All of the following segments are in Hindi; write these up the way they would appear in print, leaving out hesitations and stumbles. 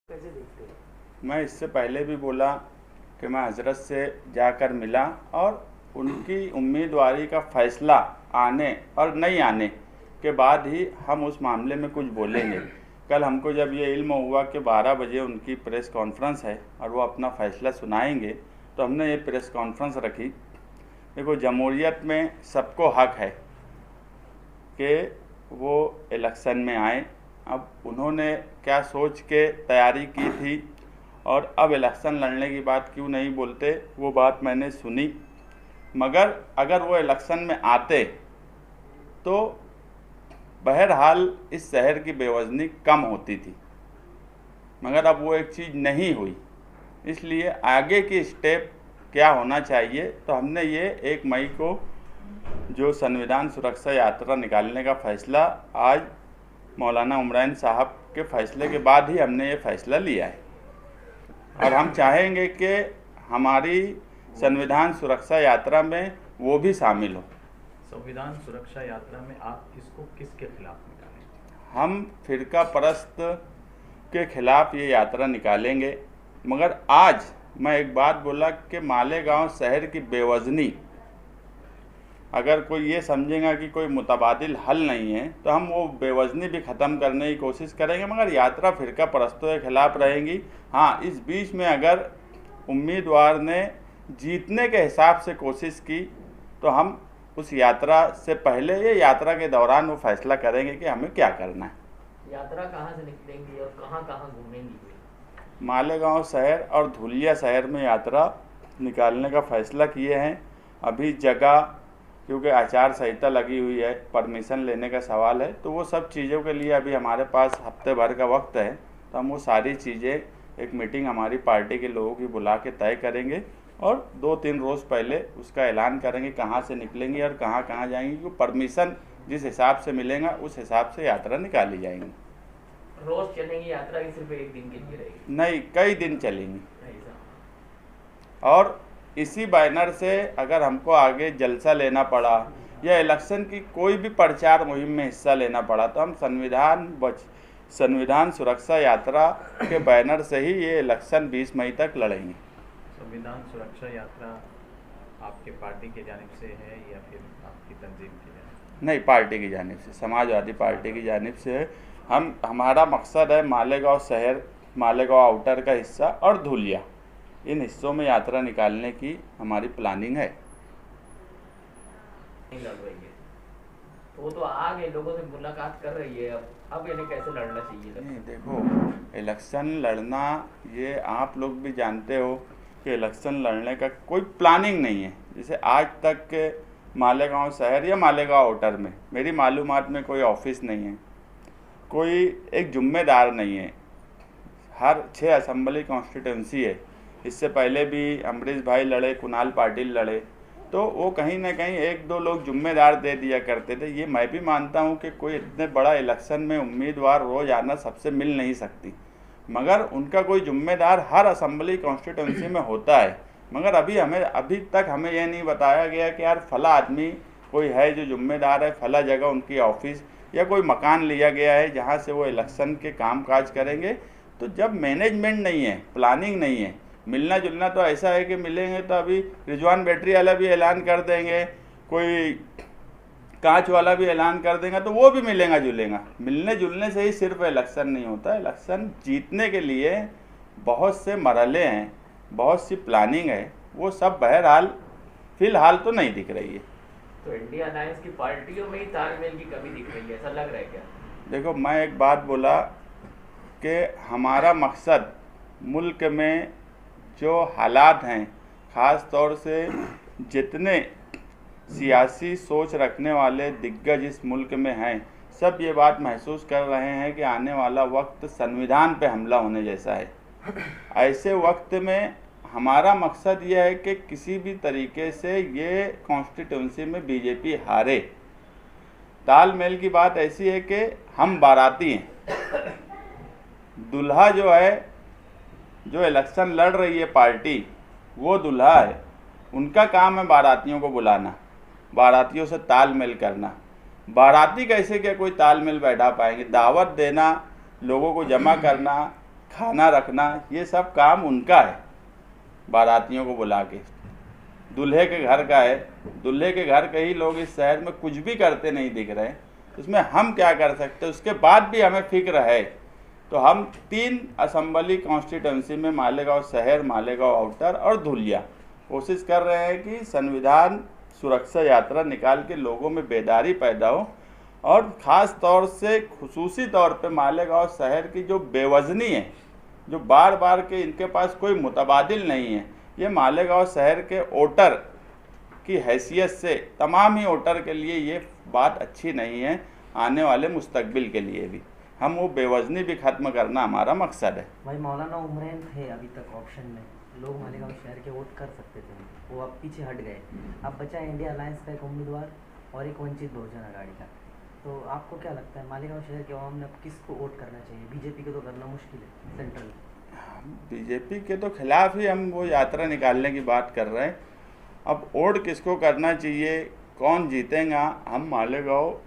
कैसे देखते हैं? मैं इससे पहले भी बोला कि मैं हजरत से जाकर मिला और उनकी उम्मीदवारी का फैसला आने और नहीं आने के बाद ही हम उस मामले में कुछ बोलेंगे। कल हमको जब ये इल्म हुआ कि 12 बजे उनकी प्रेस कॉन्फ्रेंस है और वो अपना फ़ैसला सुनाएंगे, तो हमने ये प्रेस कॉन्फ्रेंस रखी। देखो, जमहूरियत में सबको हक है कि वो इलेक्शन में आए। अब उन्होंने क्या सोच के तैयारी की थी और अब इलेक्शन लड़ने की बात क्यों नहीं बोलते, वो बात मैंने सुनी। मगर अगर वो इलेक्शन में आते तो बहरहाल इस शहर की बेवजनी कम होती थी, मगर अब वो एक चीज़ नहीं हुई। इसलिए आगे की स्टेप क्या होना चाहिए, तो हमने ये 1 मई को जो संविधान सुरक्षा यात्रा निकालने का फ़ैसला आज मौलाना उमरान साहब के फ़ैसले के बाद ही हमने ये फ़ैसला लिया है। और हम चाहेंगे कि हमारी संविधान सुरक्षा यात्रा में वो भी शामिल हो। संविधान सुरक्षा यात्रा में आप इसको किसके खिलाफ निकालेंगे? हम फ़िरका परस्त के खिलाफ ये यात्रा निकालेंगे। मगर आज मैं एक बात बोला कि मालेगांव शहर की बेवजनी, अगर कोई ये समझेगा कि कोई मुतबादिल हल नहीं है, तो हम वो बेवजनी भी ख़त्म करने की कोशिश करेंगे। मगर यात्रा फ़िरका परस्तों के खिलाफ रहेगी। हाँ, इस बीच में अगर उम्मीदवार ने जीतने के हिसाब से कोशिश की तो हम उस यात्रा से पहले या यात्रा के दौरान वो फैसला करेंगे कि हमें क्या करना है। यात्रा कहाँ से निकलेंगी और कहाँ कहाँ घूमेंगी? मालेगांव शहर और धुलिया शहर में यात्रा निकालने का फ़ैसला किए हैं। अभी जगह, क्योंकि आचार संहिता लगी हुई है, परमिशन लेने का सवाल है, तो वो सब चीज़ों के लिए अभी हमारे पास हफ्ते भर का वक्त है। तो हम वो सारी चीज़ें, एक मीटिंग हमारी पार्टी के लोगों की बुला के तय करेंगे और 2-3 रोज़ पहले उसका ऐलान करेंगे कहाँ से निकलेंगे और कहाँ कहाँ जाएंगे। क्योंकि परमिशन जिस हिसाब से मिलेगा उस हिसाब से यात्रा निकाली जाएंगी। रोज चलेंगी यात्रा की सिर्फ एक दिन के लिए रहेगी? नहीं, कई दिन चलेंगी। ऐसा। और इसी बैनर से अगर हमको आगे जलसा लेना पड़ा या इलेक्शन की कोई भी प्रचार मुहिम में हिस्सा लेना पड़ा, तो हम संविधान सुरक्षा यात्रा के बैनर से ही ये इलेक्शन 20 मई तक लड़ेंगे। संविधान सुरक्षा यात्रा आपके पार्टी की जानिब से है या फिर आपकी तंजीम की जानिब? नहीं, पार्टी की जानिब से, समाजवादी पार्टी की जानिब से है। हमारा मकसद है मालेगांव शहर, मालेगांव आउटर का हिस्सा और धुलिया, इन हिस्सों में यात्रा निकालने की हमारी प्लानिंग है। नहीं लड़ रही है तो वो तो आगे लोगों से मुलाकात कर रही है। अब इन्हें कैसे लड़ना चाहिए? नहीं, देखो, इलेक्शन लड़ना, ये आप लोग भी जानते हो कि इलेक्शन लड़ने का कोई प्लानिंग नहीं है। जैसे आज तक के मालेगांव शहर या मालेगांव आउटर में मेरी मालूमात में कोई ऑफिस नहीं है, कोई एक जिम्मेदार नहीं है। हर 6 असेंबली कॉन्स्टिट्यूंसी है। इससे पहले भी अमरीश भाई लड़े, कुणाल पाटिल लड़े, तो वो कहीं ना कहीं 1-2 लोग जिम्मेदार दे दिया करते थे। ये मैं भी मानता हूँ कि कोई इतने बड़ा इलेक्शन में उम्मीदवार रोज़ आना सबसे मिल नहीं सकती, मगर उनका कोई जिम्मेदार हर असेंबली कॉन्स्टिट्यूंसी में होता है। मगर अभी तक हमें यह नहीं बताया गया कि यार फला आदमी कोई है जो जिम्मेदार है, फला जगह उनकी ऑफिस या कोई मकान लिया गया है जहाँ से वो इलेक्शन के काम काज करेंगे। तो जब मैनेजमेंट नहीं है, प्लानिंग नहीं है, मिलना जुलना तो ऐसा है कि मिलेंगे तो अभी रिजवान बैटरी वाला भी ऐलान कर देंगे, कोई कांच वाला भी ऐलान कर देंगे, तो वो भी मिलेगा जुलेगा। मिलने जुलने से ही सिर्फ इलेक्शन नहीं होता। इलेक्शन जीतने के लिए बहुत से मरहले हैं, बहुत सी प्लानिंग है, वो सब बहरहाल फ़िलहाल तो नहीं दिख रही है। तो इंडिया अलायंस की पार्टियों में ही तालमेल की कमी दिख रही है, ऐसा लग रहा है क्या? देखो, मैं एक बात बोला कि हमारा मकसद मुल्क में जो हालात हैं, ख़ास तौर से जितने सियासी सोच रखने वाले दिग्गज इस मुल्क में हैं, सब ये बात महसूस कर रहे हैं कि आने वाला वक्त संविधान पे हमला होने जैसा है। ऐसे वक्त में हमारा मकसद ये है कि किसी भी तरीके से ये कॉन्स्टिट्यूंसी में बीजेपी हारे। तालमेल की बात ऐसी है कि हम बाराती हैं, दुल्हा जो है, जो इलेक्शन लड़ रही है पार्टी, वो दुल्हा है। उनका काम है बारातियों को बुलाना, बारातियों से तालमेल करना। बाराती कैसे क्या कोई तालमेल बैठा पाएंगे? दावत देना, लोगों को जमा करना, खाना रखना, ये सब काम उनका है। बारातियों को बुला के दूल्हे के घर का है। दूल्हे के घर के ही लोग इस शहर में कुछ भी करते नहीं दिख रहे, उसमें हम क्या कर सकते हैं? उसके बाद भी हमें फिक्र है तो हम 3 असेंबली कॉन्स्टिट्यूंसी में मालेगांव शहर, मालेगांव आउटर और धुलिया कोशिश कर रहे हैं कि संविधान सुरक्षा यात्रा निकाल के लोगों में बेदारी पैदा हो, और ख़ास तौर से खुसूसी तौर पे मालेगांव शहर की जो बेवजनी है, जो बार बार के इनके पास कोई मुतबादिल नहीं है, ये मालेगांव शहर के वोटर की हैसियत से तमाम ही वोटर के लिए ये बात अच्छी नहीं है। आने वाले मुस्तकबिल के लिए भी हम वो बेवजनी भी ख़त्म करना हमारा मकसद है। भाई मौलाना उमरैन थे अभी तक ऑप्शन में, लोग मालेगांव शहर के वोट कर सकते थे, वो अब पीछे हट गए। अब बचा इंडिया अलायंस का एक उम्मीदवार और एक वंचित बहुजन अघाड़ी का। तो आपको क्या लगता है मालेगांव शहर के अवाम ने अब किसको वोट करना चाहिए? बीजेपी को तो करना मुश्किल है सेंट्रल। बीजेपी के तो खिलाफ ही हम वो यात्रा निकालने की बात कर रहे हैं। अब वोट किसको करना चाहिए, कौन जीतेगा, हम मालेगांव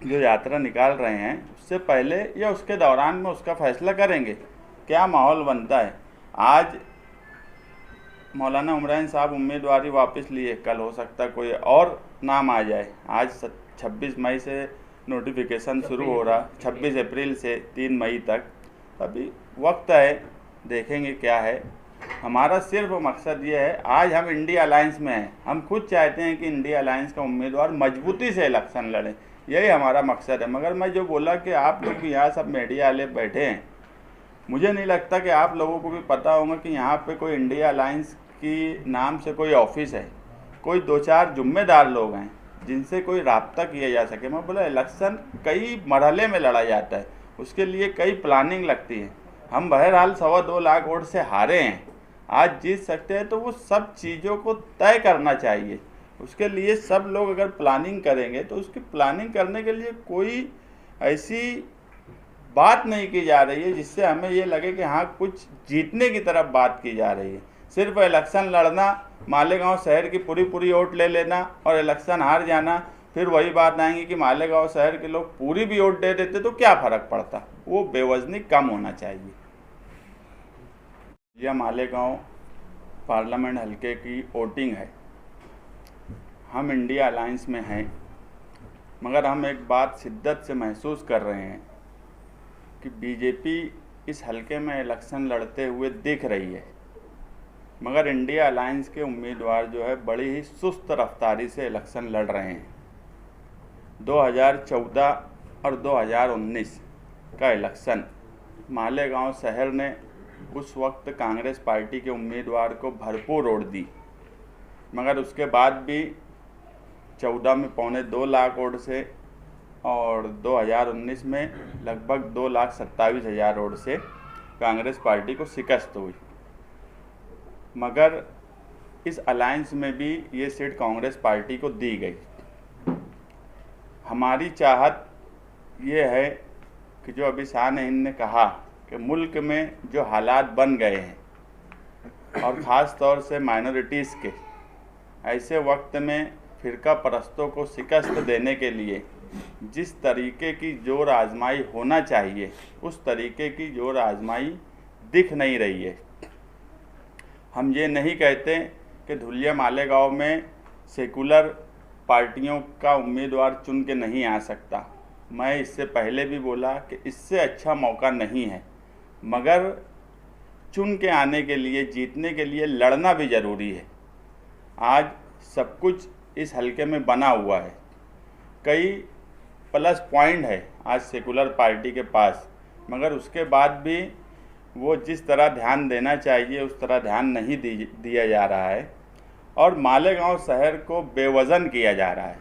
जो यात्रा निकाल रहे हैं उससे पहले या उसके दौरान में उसका फैसला करेंगे क्या माहौल बनता है। आज मौलाना उमरैन साहब उम्मीदवारी वापस लिए, कल हो सकता है कोई और नाम आ जाए। आज 26 मई से नोटिफिकेशन शुरू हो रहा, 26 अप्रैल से 3 मई तक, अभी वक्त है, देखेंगे क्या है। हमारा सिर्फ मकसद ये है, आज हम इंडिया अलायंस में हैं, हम खुद चाहते हैं कि इंडिया अलायंस का उम्मीदवार मजबूती से इलेक्शन लड़े, यही हमारा मकसद है। मगर मैं जो बोला कि आप लोग भी यहाँ सब मीडिया वाले बैठे हैं, मुझे नहीं लगता कि आप लोगों को भी पता होगा कि यहाँ पे कोई इंडिया अलायंस की नाम से कोई ऑफिस है, कोई 2-4 जिम्मेदार लोग हैं जिनसे कोई राब्ता किया जा सके। मैं बोला इलेक्शन कई मरहले में लड़ा जाता है, उसके लिए कई प्लानिंग लगती है। हम बहरहाल 2.25 लाख वोट से हारे हैं, आज जीत सकते हैं, तो वो सब चीज़ों को तय करना चाहिए। उसके लिए सब लोग अगर प्लानिंग करेंगे तो उसकी प्लानिंग करने के लिए कोई ऐसी बात नहीं की जा रही है जिससे हमें ये लगे कि हाँ कुछ जीतने की तरफ बात की जा रही है। सिर्फ इलेक्शन लड़ना, मालेगांव शहर की पूरी वोट ले लेना और इलेक्शन हार जाना, फिर वही बात आएंगी कि मालेगांव शहर के लोग पूरी भी वोट दे देते तो क्या फ़र्क पड़ता। वो बेवजनी कम होना चाहिए। यह मालेगांव पार्लियामेंट हल्के की वोटिंग है। हम इंडिया अलायंस में हैं, मगर हम एक बात शिद्दत से महसूस कर रहे हैं कि बीजेपी इस हल्के में इलेक्शन लड़ते हुए दिख रही है, मगर इंडिया अलायंस के उम्मीदवार जो है बड़ी ही सुस्त रफ्तारी से इलेक्शन लड़ रहे हैं। 2014 और 2019 का इलेक्शन मालेगांव शहर ने उस वक्त कांग्रेस पार्टी के उम्मीदवार को भरपूर वोट दी, मगर उसके बाद भी 14 में 2.25 लाख वोट से और 2019 में लगभग 2,27,000 वोट से कांग्रेस पार्टी को शिकस्त हुई। मगर इस अलायंस में भी ये सीट कांग्रेस पार्टी को दी गई। हमारी चाहत ये है कि जो अभी शाह हिंद ने कहा कि मुल्क में जो हालात बन गए हैं और ख़ास तौर से माइनॉरिटीज़ के, ऐसे वक्त में फ़िरका परस्तों को शिकस्त देने के लिए जिस तरीके की जोर आजमाई होना चाहिए उस तरीके की जोर आजमाई दिख नहीं रही है। हम ये नहीं कहते कि धुलिया मालेगांव में सेकुलर पार्टियों का उम्मीदवार चुन के नहीं आ सकता। मैं इससे पहले भी बोला कि इससे अच्छा मौका नहीं है, मगर चुन के आने के लिए, जीतने के लिए लड़ना भी ज़रूरी है। आज सब कुछ इस हल्के में बना हुआ है, कई प्लस पॉइंट है आज सेकुलर पार्टी के पास, मगर उसके बाद भी वो जिस तरह ध्यान देना चाहिए उस तरह ध्यान नहीं दिया जा रहा है। और मालेगांव शहर को बेवज़न किया जा रहा है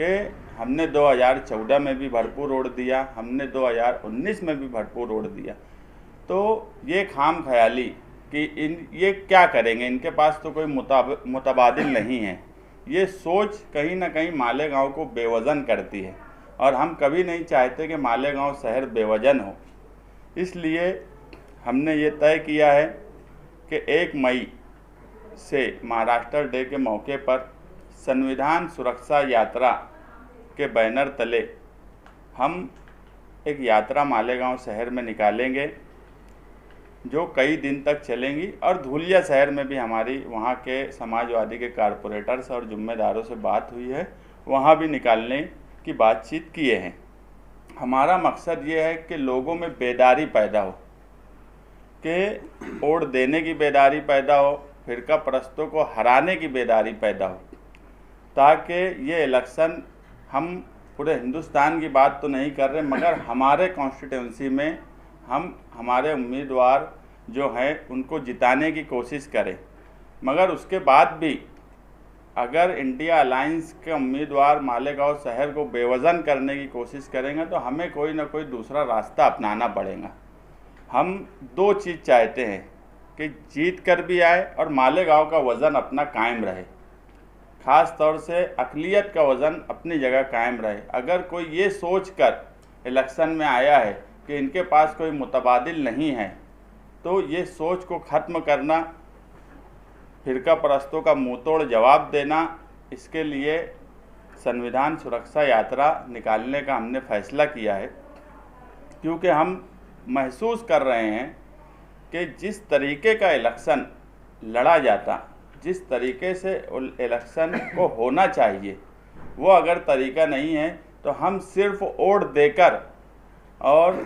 कि हमने 2014 में भी भरपूर वोट दिया, हमने 2019 में भी भरपूर वोट दिया। तो ये खाम ख्याली कि ये क्या करेंगे, इनके पास तो कोई मुतबादिल नहीं है, ये सोच कहीं ना कहीं मालेगांव को बेवज़न करती है और हम कभी नहीं चाहते कि मालेगांव शहर बेवज़न हो। इसलिए हमने ये तय किया है कि 1 मई से महाराष्ट्र डे के मौके पर संविधान सुरक्षा यात्रा के बैनर तले हम एक यात्रा मालेगांव शहर में निकालेंगे जो कई दिन तक चलेंगी। और धुलिया शहर में भी हमारी वहाँ के समाजवादी के कारपोरेटर्स और जिम्मेदारों से बात हुई है, वहाँ भी निकालने की बातचीत किए हैं। हमारा मकसद ये है कि लोगों में बेदारी पैदा हो, कि वोट देने की बेदारी पैदा हो, फिरका परस्तों को हराने की बेदारी पैदा हो, ताकि ये इलेक्शन, हम पूरे हिंदुस्तान की बात तो नहीं कर रहे, मगर हमारे कॉन्स्टिट्यूंसी में हम हमारे उम्मीदवार जो हैं उनको जिताने की कोशिश करें। मगर उसके बाद भी अगर इंडिया अलायंस के उम्मीदवार मालेगांव शहर को बेवजन करने की कोशिश करेंगे तो हमें कोई ना कोई दूसरा रास्ता अपनाना पड़ेगा। हम दो चीज़ चाहते हैं कि जीत कर भी आए और मालेगांव का वज़न अपना कायम रहे, ख़ास तौर से अक़लियत का वज़न अपनी जगह कायम रहे। अगर कोई ये सोच कर इलेक्शन में आया है कि इनके पास कोई मुतबादिल नहीं है, तो ये सोच को ख़त्म करना, फिरका परस्तों का मुँह तोड़ जवाब देना, इसके लिए संविधान सुरक्षा यात्रा निकालने का हमने फैसला किया है। क्योंकि हम महसूस कर रहे हैं कि जिस तरीके का इलेक्शन लड़ा जाता, जिस तरीके से इलेक्शन को होना चाहिए, वो अगर तरीका नहीं है तो हम सिर्फ वोट देकर और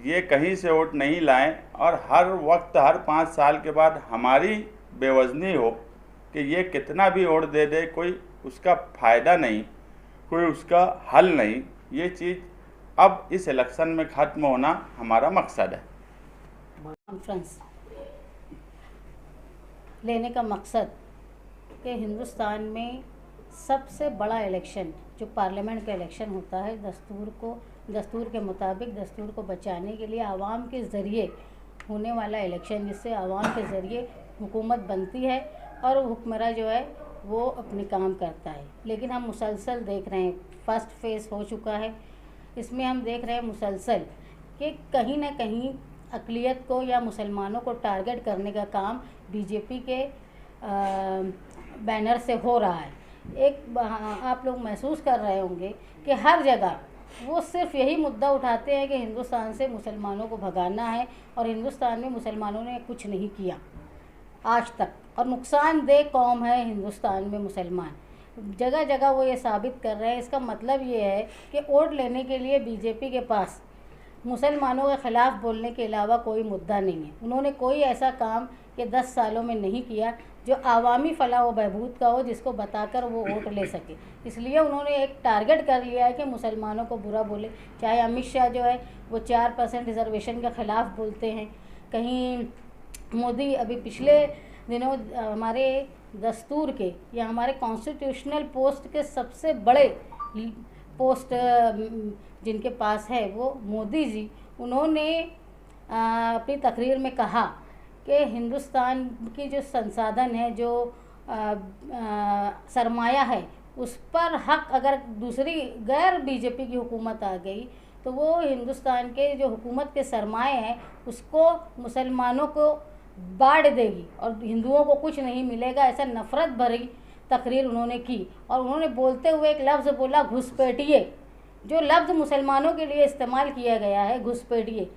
ये कहीं से वोट नहीं लाएं और हर वक्त हर 5 साल के बाद हमारी बेवजनी हो कि ये कितना भी वोट दे दे, कोई उसका फ़ायदा नहीं, कोई उसका हल नहीं। ये चीज़ अब इस इलेक्शन में ख़त्म होना हमारा मकसद है। कॉन्फ्रेंस लेने का मकसद कि हिंदुस्तान में सबसे बड़ा इलेक्शन जो पार्लियामेंट का इलेक्शन होता है, दस्तूर के मुताबिक दस्तूर को बचाने के लिए आवाम के ज़रिए होने वाला इलेक्शन, जिससे आवाम के ज़रिए हुकूमत बनती है और हुक्मरां जो है वो अपने काम करता है। लेकिन हम मुसलसल देख रहे हैं, फर्स्ट फेज़ हो चुका है, इसमें हम देख रहे हैं मुसलसल कि कहीं ना कहीं अक़लियत को या मुसलमानों को टारगेट करने का काम बीजेपी के बैनर से हो रहा है। एक आप लोग महसूस कर रहे होंगे कि हर जगह वो सिर्फ यही मुद्दा उठाते हैं कि हिंदुस्तान से मुसलमानों को भगाना है, और हिंदुस्तान में मुसलमानों ने कुछ नहीं किया आज तक, और नुकसानदेह कौम है हिंदुस्तान में मुसलमान। जगह जगह वो ये साबित कर रहे हैं। इसका मतलब ये है कि वोट लेने के लिए बीजेपी के पास मुसलमानों के ख़िलाफ़ बोलने के अलावा कोई मुद्दा नहीं है। उन्होंने कोई ऐसा काम कि 10 सालों में नहीं किया जो आवामी फलाह व बहबूद का हो, जिसको बताकर वो वोट ले सके। इसलिए उन्होंने एक टारगेट कर लिया है कि मुसलमानों को बुरा बोले। चाहे अमित शाह जो है वो 4% रिजर्वेशन के ख़िलाफ़ बोलते हैं, कहीं मोदी अभी पिछले दिनों हमारे दस्तूर के या हमारे कॉन्स्टिट्यूशनल पोस्ट के सबसे बड़े पोस्ट जिनके पास है वो मोदी जी, उन्होंने अपनी तकरीर में कहा कि हिंदुस्तान की जो संसाधन है, जो सरमाया है, उस पर हक अगर दूसरी गैर बीजेपी की हुकूमत आ गई तो वो हिंदुस्तान के जो हुकूमत के सरमाए हैं उसको मुसलमानों को बांट देगी और हिंदुओं को कुछ नहीं मिलेगा। ऐसा नफ़रत भरी तकरीर उन्होंने की। और उन्होंने बोलते हुए एक लफ्ज़ बोला, घुसपैठिए। जो लफ्ज़ मुसलमानों के लिए इस्तेमाल किया गया है, घुसपैठिए,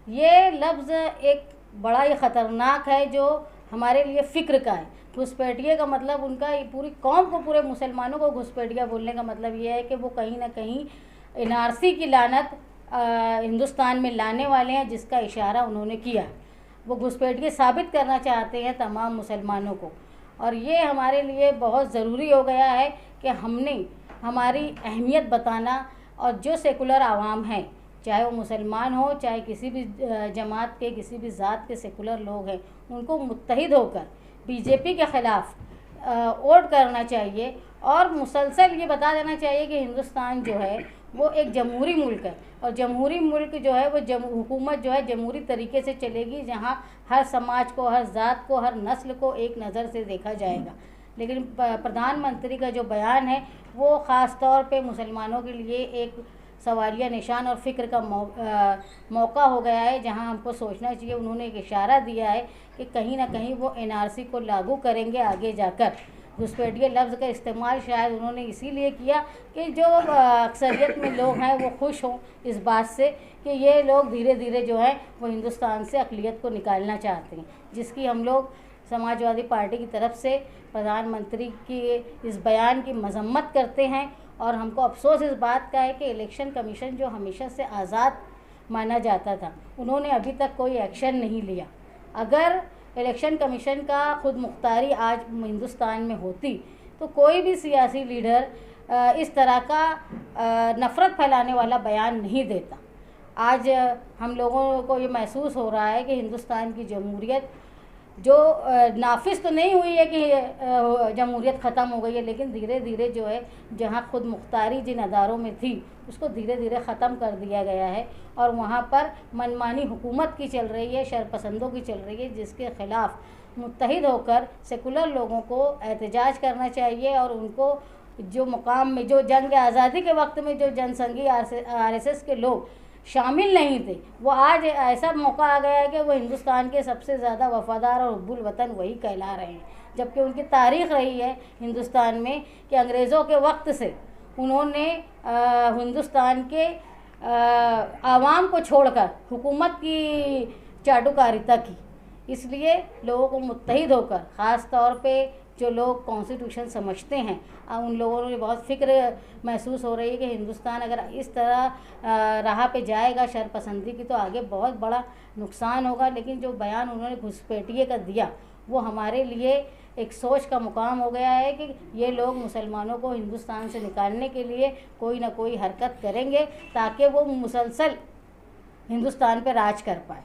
ये लफ्ज़ एक बड़ा ही ख़तरनाक है जो हमारे लिए फ़िक्र का है। घुसपैठिए का मतलब उनका पूरी कौम को, पूरे मुसलमानों को घुसपैठिया बोलने का मतलब ये है कि वो कहीं ना कहीं NRC की लानत हिंदुस्तान में लाने वाले हैं, जिसका इशारा उन्होंने किया। वो घुसपैठिए साबित करना चाहते हैं तमाम मुसलमानों को। और ये हमारे लिए बहुत ज़रूरी हो गया है कि हमने हमारी अहमियत बताना, और जो सेकुलर आवाम हैं, चाहे वो मुसलमान हो, चाहे किसी भी जमात के, किसी भी ज़ात के सेकुलर लोग हैं, उनको मुत्तहिद होकर बीजेपी के ख़िलाफ़ वोट करना चाहिए। और मुसलसल ये बता देना चाहिए कि हिंदुस्तान जो है वो एक जमहूरी मुल्क है, और जमहूरी मुल्क जो है वो हुकूमत जो है जमहूरी तरीके से चलेगी, जहाँ हर समाज को, हर ज़ात को, हर नस्ल को एक नज़र से देखा जाएगा। लेकिन प्रधानमंत्री का जो बयान है वो ख़ास तौर पे मुसलमानों के लिए एक सवालिया निशान और फ़िक्र का मौका हो गया है, जहां हमको सोचना चाहिए। उन्होंने एक इशारा दिया है कि कहीं ना कहीं वो NRC को लागू करेंगे आगे जाकर। घुसपैठिए लफ्ज़ का इस्तेमाल शायद उन्होंने इसीलिए किया कि जो अक्सरियत में लोग हैं वो खुश हों इस बात से कि ये लोग धीरे धीरे जो है वो हिंदुस्तान से अक़लियत को निकालना चाहते हैं, जिसकी हम लोग समाजवादी पार्टी की तरफ से प्रधानमंत्री की इस बयान की मजम्मत करते हैं। और हमको अफसोस इस बात का है कि इलेक्शन कमीशन जो हमेशा से आज़ाद माना जाता था, उन्होंने अभी तक कोई एक्शन नहीं लिया। अगर इलेक्शन कमीशन का खुद मुख्तारी आज हिंदुस्तान में होती तो कोई भी सियासी लीडर इस तरह का नफ़रत फैलाने वाला बयान नहीं देता। आज हम लोगों को ये महसूस हो रहा है कि हिंदुस्तान की जमहूरियत जो नाफिज तो नहीं हुई है कि जमहूरियत ख़त्म हो गई है, लेकिन धीरे धीरे जो है जहाँ खुद मुख्तारी जिन अदारों में थी उसको धीरे धीरे ख़त्म कर दिया गया है और वहाँ पर मनमानी हुकूमत की चल रही है, शरपसंदों की चल रही है, जिसके ख़िलाफ़ मुत्तहिद होकर सेकुलर लोगों को एहतजाज करना चाहिए। और उनको जो मुकाम में जो जंग आज़ादी के वक्त में जो जनसंघी RSS के लोग शामिल नहीं थे, वो आज ऐसा मौका आ गया है कि वो हिंदुस्तान के सबसे ज़्यादा वफ़ादार और हुब्बुल वतन वही कहला रहे हैं, जबकि उनकी तारीख़ रही है हिंदुस्तान में कि अंग्रेज़ों के वक्त से उन्होंने हिंदुस्तान के आवाम को छोड़कर हुकूमत की चाटुकारिता की। इसलिए लोगों को मुत्तहिद होकर, ख़ास तौर पे जो लोग कॉन्स्टिट्यूशन समझते हैं, उन लोगों ने बहुत फ़िक्र महसूस हो रही है कि हिंदुस्तान अगर इस तरह राह पे जाएगा शरपसंदी की तो आगे बहुत बड़ा नुकसान होगा। लेकिन जो बयान उन्होंने घुसपैठिए का दिया वो हमारे लिए एक सोच का मुकाम हो गया है कि ये लोग मुसलमानों को हिंदुस्तान से निकालने के लिए कोई ना कोई हरकत करेंगे ताकि वो मुसलसल हिंदुस्तान पे राज कर पाए।